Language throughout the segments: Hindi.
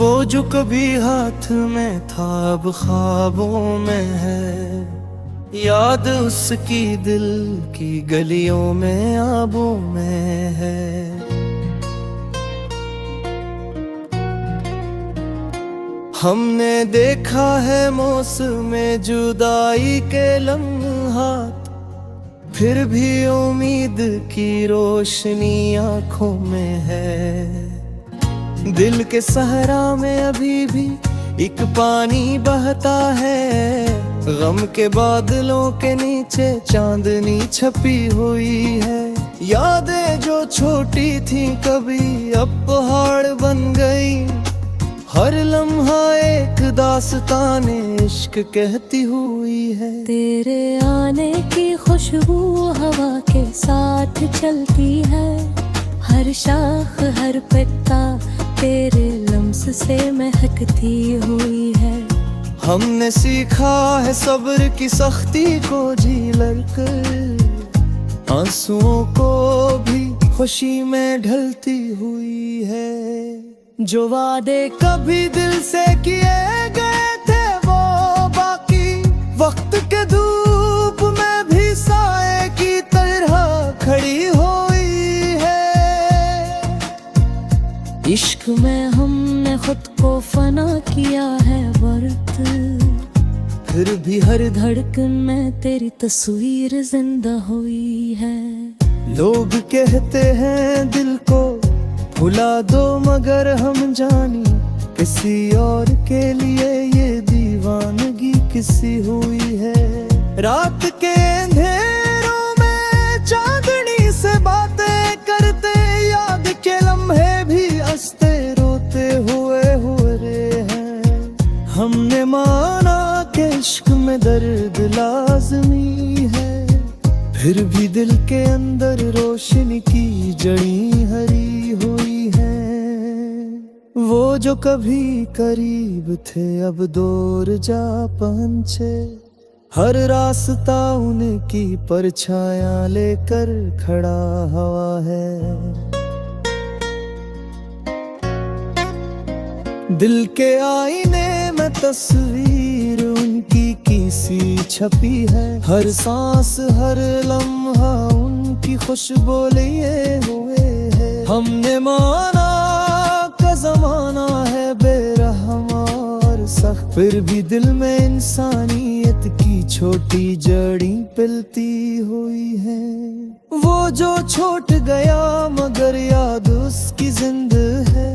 वो जो कभी हाथ में था अब ख्वाबों में है, याद उसकी दिल की गलियों में आबों में है। हमने देखा है मौसम जुदाई के लम्हात, फिर भी उम्मीद की रोशनी आंखों में है। दिल के सहरा में अभी भी एक पानी बहता है, गम के बादलों के नीचे चांदनी छपी हुई है। यादें जो छोटी थी कभी अब पहाड़ बन गई, हर लम्हा एक दास्ताने इश्क कहती हुई है। तेरे आने की खुशबू हवा के साथ चलती है, हर शाख हर पत्ता तेरे लम्स से महकती हुई है। हमने सीखा है सब्र की सख्ती को झील कर, आंसुओं को भी खुशी में ढलती हुई है। जो वादे कभी दिल से किए गए थे वो बाकी वक्त के धूप में भी साए की तरह खड़ी हुई है। इश्क में हमने खुद को फना किया है वर्त, फिर भी हर धड़कन में तेरी तस्वीर जिंदा हुई है। लोग कहते हैं दिल को भुला दो, मगर हम जानी किसी और के लिए ये दीवानगी किसी हुई है। रात के अंधेरों में चांदनी से बातें करते, याद के लम्हे भी हंसते रोते हुए हो रहे हैं। हमने माना कि इश्क में दर्द लाज़मी है, फिर भी दिल के अंदर रोशनी की जड़ी हरी हुई है। वो जो कभी करीब थे अब दूर जा पहुंचे, हर रास्ता उनकी परछायां लेकर खड़ा हुआ है। दिल के आईने में तस्वीर उनकी किसी छपी है, हर सांस हर लम्हा उनकी खुशबू लिए हुए है। हमने माना का जमाना है बेरहम और सख्त, फिर भी दिल में इंसानियत की छोटी जड़ी पिलती हुई है। वो जो छूट गया मगर याद उसकी जिंद है,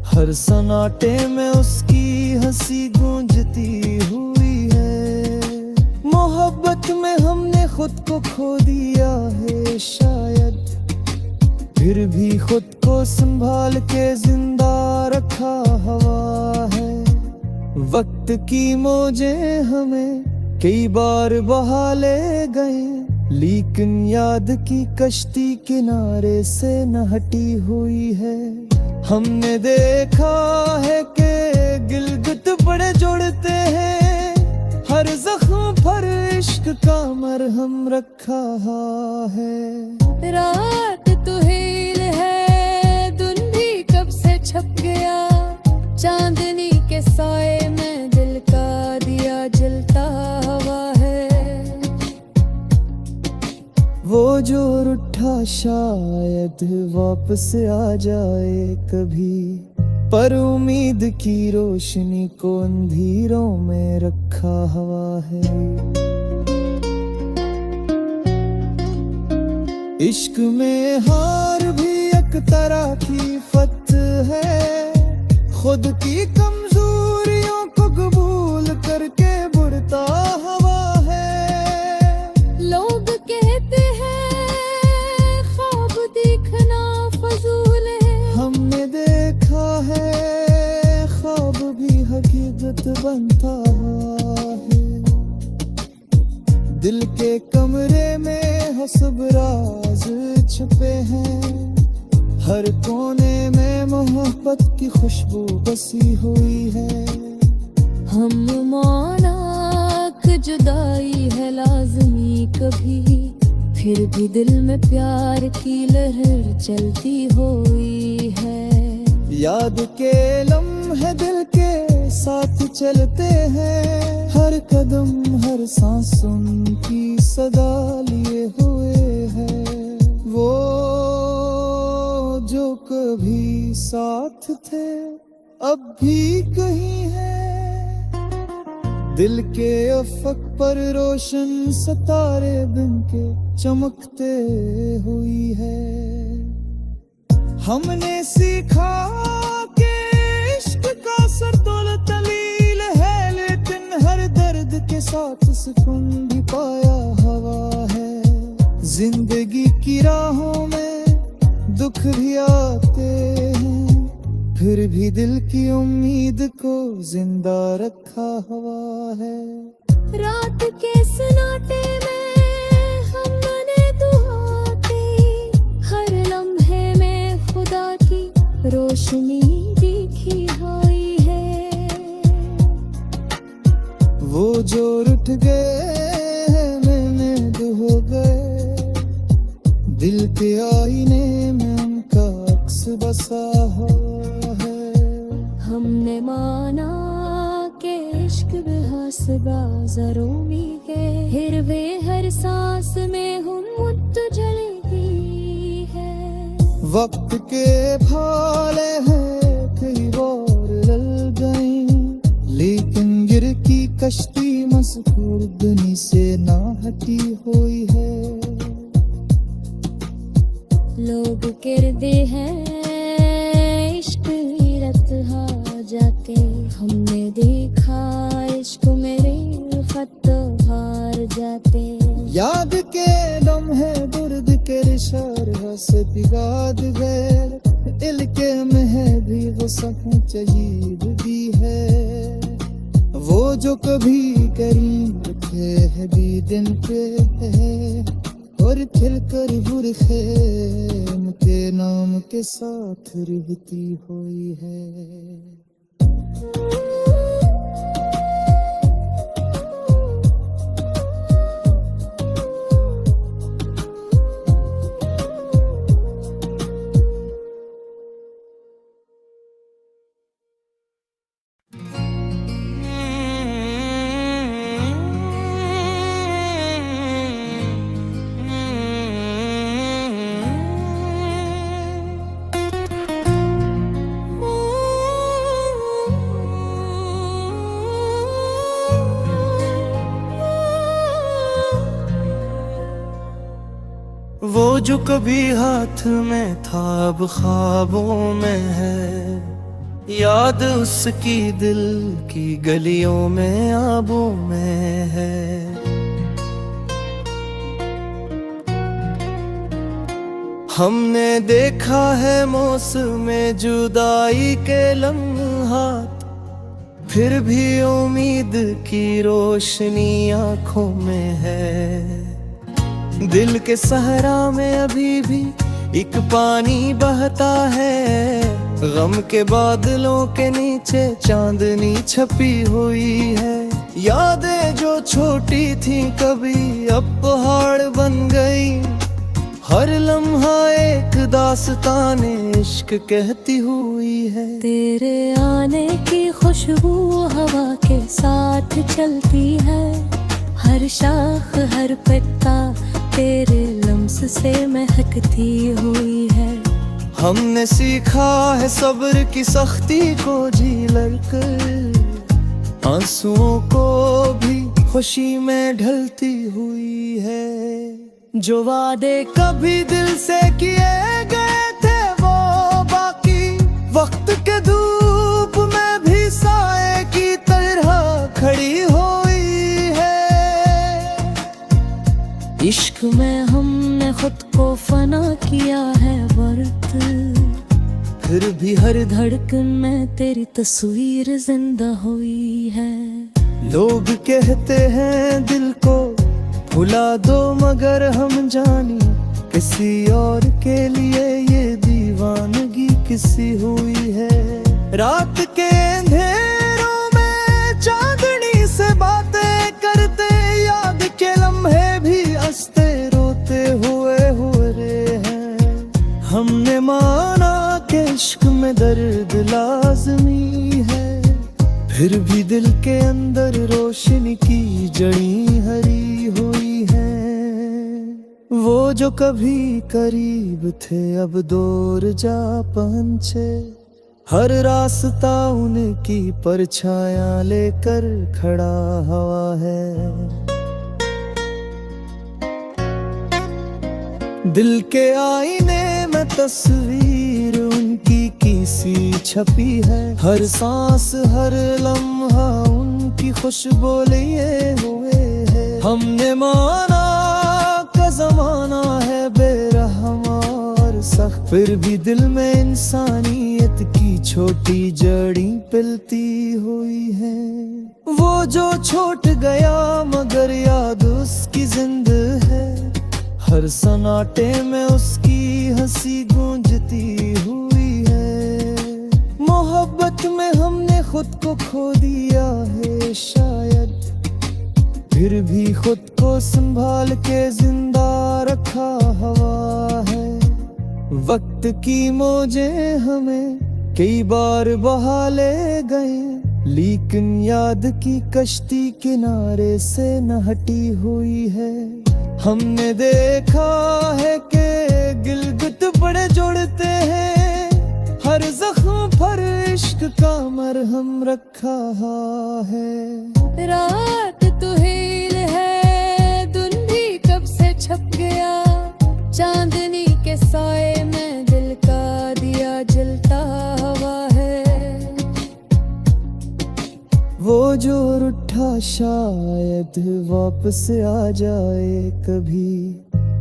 हर सन्नाटे में उसकी हंसी गूंजती हुई है। मोहब्बत में हमने खुद को खो दिया है शायद, फिर भी खुद को संभाल के जिंदा रखा हुआ है। वक्त की मौजें हमें कई बार बहा ले गए, लेकिन याद की कश्ती किनारे से न हटी हुई है। हमने देखा है कि गिलगित बड़े जुड़ते हैं, हर जख्म पर इश्क का मरहम रखा है। रात तो हेल है, दिन भी कब से छप गया, चांदनी के साए में दिल का दिया जलता हुआ है। वो जो रूठा शायद वापस आ जाए कभी, पर उम्मीद की रोशनी को अंधेरों में रखा हुआ है। इश्क में हार भी एक तरह की फत है, खुद की कमजोरियों को कबूल करके बढ़ता हुआ है। लोग कहते हैं ख्वाब देखना फजूल है, हमने देखा है ख्वाब भी हकीकत बनता है। दिल के कमरे में हसब राज छुपे हैं, हर कोने में मोहब्बत की खुशबू बसी हुई है। हम माना कि जुदाई है लाज़मी कभी, फिर भी दिल में प्यार की लहर चलती हुई है। याद के लम्हे दिल के साथ चलते हैं, हर कदम हर सांस उनकी सदा लिए हुए है। वो जो कभी साथ थे अब भी कहीं है, दिल के अफक पर रोशन सितारे बिन के चमकते हुई है। हमने सीखा कि इश्क का सरतोल तलील है, लेकिन हर दर्द के साथ सुकून भी पाया हवा है। जिंदगी की राहों में दुख भी आते हैं, फिर भी दिल की उम्मीद को जिंदा रखा हुआ है। रात के सन्नाटे में हमने दुआ की, हर लम्हे में खुदा की रोशनी दिखी हुई है। वो जो रुठ गए मैंने हो गए, दिल के आईने में उनका अक्स बसा हुआ है। हमने माना के इश्क बेहसबा ज़रूरी है, फिर वे हर सांस में हुम्मत जलेगी है। वक्त के भाले हैं कई बार लल गई, लेकिन गिर की कश्ती मसकूर दुनी से ना हटी हुई है। लोग कहते हैं इश्क रतहा जाके, हमने देखा इश्क मेरे खत हार जाते। याद के लम्हे दर्द के रिशार से बिगाड़ गए, इल्के में भी वो सकुच अजीब भी है। वो जो कभी करीब थे है भी दिन पे है, और खिल कर बुरखे उनके नाम के साथ रहती हुई है। वो जो कभी हाथ में था अब ख्वाबों में है, याद उसकी दिल की गलियों में आबों में है। हमने देखा है मौसम जुदाई के लम्हात, फिर भी उम्मीद की रोशनी आंखों में है। दिल के सहरा में अभी भी एक पानी बहता है, गम के बादलों के नीचे चांदनी छपी हुई है। यादें जो छोटी थी कभी अब पहाड़ बन गई, हर लम्हा एक दास्ताने इश्क कहती हुई है। तेरे आने की खुशबू हवा के साथ चलती है, हर शाख हर पत्ता तेरे लम्स से महकती हुई है। हमने सीखा है सब्र की सख्ती को झेल कर, आंसुओं को भी खुशी में ढलती हुई है। जो वादे कभी दिल से किए गए थे वो बाकी, वक्त के धूप में भी साए की तरह खड़ी हुई है। इश्क में हमने खुद को फना किया है वर्त, फिर भी हर धड़कन में तेरी तस्वीर जिंदा हुई है। लोग कहते हैं दिल को भुला दो, मगर हम जानी किसी और के लिए ये दीवानगी किसी हुई है। रात के अंधेरों में चांदनी से बातें करते, याद के लम्हे भी हंसते रोते हुए हो रहे हैं। हमने माना के इश्क में दर्द लाज़मी है, फिर भी दिल के अंदर रोशनी की जड़ी हरी हुई है। वो जो कभी करीब थे अब दूर जा पहुंचे, हर रास्ता उनकी परछाया लेकर खड़ा हुआ है। दिल के आईने में तस्वीर उनकी किसी छपी है, हर सांस हर लम्हा उनकी खुशबू लिए हुए है। हमने माना का जमाना है बेरहम और सख्त, फिर भी दिल में इंसानियत की छोटी जड़ी पिलती हुई है। वो जो छूट गया मगर याद उसकी जिंदा है, हर सन्नाटे में उसकी हंसी गूंजती हुई है। मोहब्बत में हमने खुद को खो दिया है शायद, फिर भी खुद को संभाल के जिंदा रखा हुआ है। वक्त की मौजें हमें कई बार बहा ले गए, लेकिन याद की कश्ती किनारे से न हटी हुई है। हमने देखा है कि गिलगित बड़े जोड़ते हैं, हर जख्म पर इश्क का मरहम रखा है। रात तो हेल है, दिन भी कब से छप गया, चांदनी के साए में दिल का दिया जलता हुआ है। वो जो रूठा शायद वापस आ जाए कभी,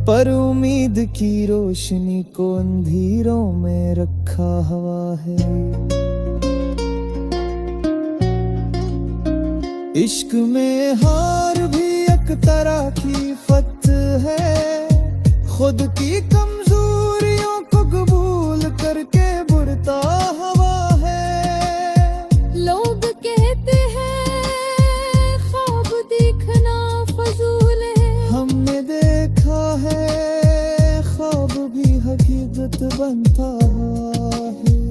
पर उम्मीद की रोशनी को अंधेरों में रखा हुआ है। इश्क में हार भी एक तरह की फत है, खुद की कमजोरियों को कबूल करके बुरता हवा है। लोग कहते हैं ख्वाब देखना फजूल है, हमने देखा है ख्वाब भी हकीकत बनता है।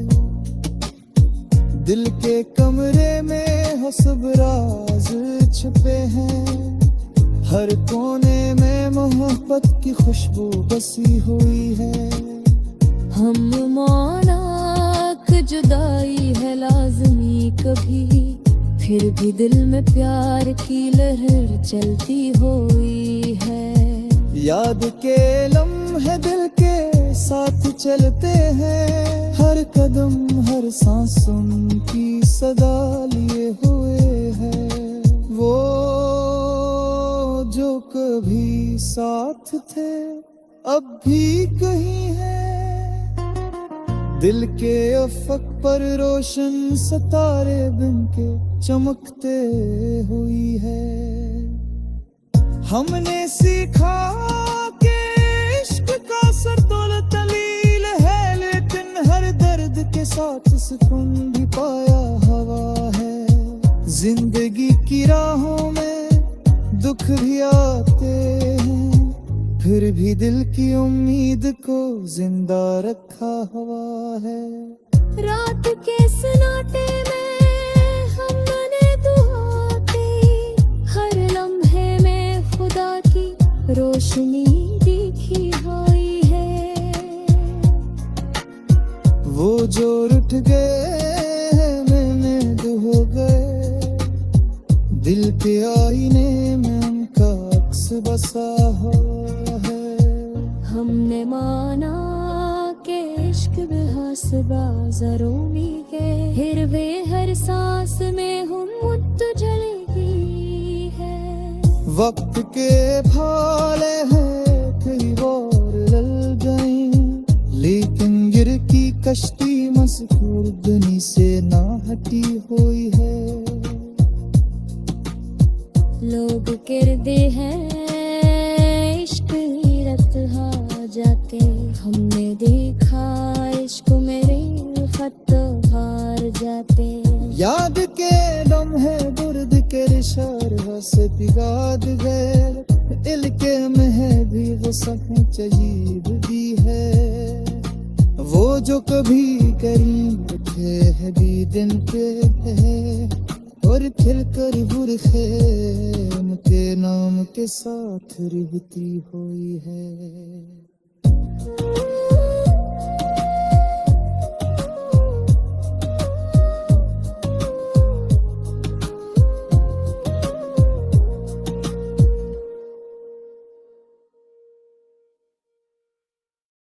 दिल के कमरे में हसब राज छुपे हैं, हर कोने में मोहब्बत की खुशबू बसी हुई है। हम माना कि जुदाई है लाज़मी कभी, फिर भी दिल में प्यार की लहर चलती हुई है। याद के लम्हे दिल के साथ चलते हैं, हर कदम हर सांस उनकी सदा लिए हुए है। वो जो कभी साथ थे अब भी कहीं है, दिल के अफक पर रोशन सितारे बिन के चमकते हुई है। हमने सीखा कि इश्क का सरतोल तलील है, लेकिन हर दर्द के साथ सुकून भी पाया हुआ है। जिंदगी की राहों में दुख भी आते हैं, फिर भी दिल की उम्मीद को जिंदा रखा हुआ है। रात के सन्नाटे में हमने दुआ की, हर लम्हे में खुदा की रोशनी दिखी हुई है। वो जो रुठ गए मैंने हो गए, दिल के आईने में उनका अक्स बसा हुआ है। हमने माना के इश्क बेहसबा ज़रूरी है, फिर वे हर सांस में हम मुद्द जलेगी है। वक्त के भाले हैं कई बार लल गए, लेकिन गिर की कश्ती मसफूरदनी से ना हटी हुई है। लोग कहते हैं इश्क ही रत्हा जाते, हमने देखा इश्क मेरे खत हार जाते। याद के लम्हे बुर्द के रिशार से पिघाद गए, इल्के में है भी वो सच अजीब भी है। वो जो कभी करीब थे है भी दिन पे है, और खिल कर बुरखे उनके नाम के साथ रिहती हुई है।